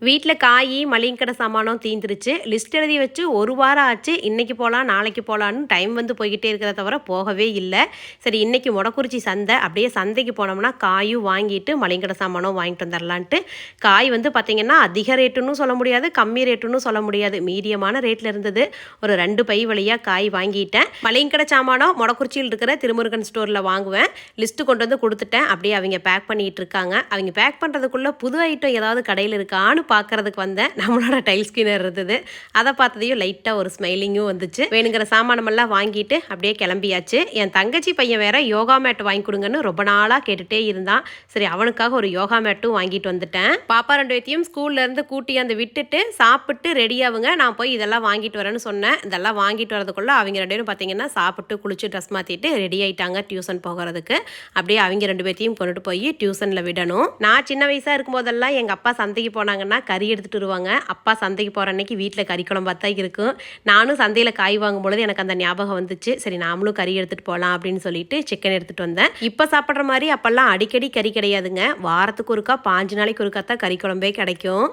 வீட்டில் காய் மளிகை கடை சாமானும் தீந்துருச்சு. லிஸ்ட் எழுதி வச்சு ஒரு வாரம் ஆச்சு. இன்றைக்கி போகலாம் நாளைக்கு போகலான்னு டைம் வந்து போய்கிட்டே இருக்கிறத தவிர போகவே இல்லை. சரி இன்றைக்கி மொடக்குறிச்சி சந்தை, அப்படியே சந்தைக்கு போனோம்னா காயும் வாங்கிட்டு மளிகை கடை சாமானும் வாங்கிட்டு வந்துடலான்ட்டு. காய் வந்து பார்த்திங்கன்னா அதிக ரேட்டுன்னு சொல்ல முடியாது, கம்மி ரேட்டுன்னு சொல்ல முடியாது, மீடியமான ரேட்டில் இருந்தது. ஒரு 2 பை வழியாக காய் வாங்கிட்டேன். மளிகை கடை சாமானும் மொடக்குறிச்சியில் இருக்கிற திருமுருகன் ஸ்டோரில் வாங்குவேன். லிஸ்ட்டு கொண்டு வந்து கொடுத்துட்டேன். அப்படியே அவங்க பேக் பண்ணிகிட்டு இருக்காங்க. அவங்க பேக் பண்ணுறதுக்குள்ளே புது ஐட்டம் ஏதாவது கடையில் இருக்கான்னு பார்க்கறதுக்கு வந்தேன். நம்மளோட டைல் ஸ்கின்னர் இருந்தது. அதை பார்த்ததையும் லைட்டாக ஒரு ஸ்மைலிங்கும் வந்துச்சு. வேணுங்கிற சாமானமெல்லாம் வாங்கிட்டு அப்படியே கிளம்பியாச்சு. என் தங்கச்சி பையன் வேற யோகா மேட் வாங்கி கொடுங்கன்னு ரொம்ப நாளாக கேட்டுகிட்டே இருந்தான். சரி அவனுக்காக ஒரு யோகா மேட்டும் வாங்கிட்டு வந்துட்டேன். பாப்பா 2 பேத்தையும் ஸ்கூல்லேருந்து கூட்டியாந்து விட்டுட்டு சாப்பிட்டு ரெடியாகுங்க, நான் போய் இதெல்லாம் வாங்கிட்டு வரேன்னு சொன்னேன். இதெல்லாம் வாங்கிட்டு வரதுக்குள்ளே அவங்க 2 பேரும் பார்த்தீங்கன்னா சாப்பிட்டு குளிச்சு ட்ரெஸ் மாற்றிட்டு ரெடி ஆகிட்டாங்க டியூஷன் போகிறதுக்கு. அப்படியே அவங்க 2 பேத்தையும் கொண்டுட்டு போய் டியூஷனில் விடணும். நான் சின்ன வயசாக இருக்கும்போதெல்லாம் எங்கள் அப்பா சந்தைக்கு போனாங்கன்னா கறி எடுத்துகிட்டு வருவாங்க. அப்பா சந்தைக்கு போகிற அன்னைக்கு வீட்டில் கறி குழம்பா தான் இருக்கும். நானும் சந்தையில் காய் வாங்கும் பொழுது எனக்கு அந்த ஞாபகம் வந்துச்சு. சரி நாமளும் கறி எடுத்துகிட்டு போகலாம் அப்படின்னு சொல்லிட்டு சிக்கன் எடுத்துகிட்டு வந்தேன். இப்போ சாப்பிட்ற மாதிரி அப்போல்லாம் அடிக்கடி கறி கிடையாதுங்க. வாரத்துக்கு ஒருக்கா 5 நாளைக்கு ஒருக்கா தான் கறி குழம்பே கிடைக்கும்.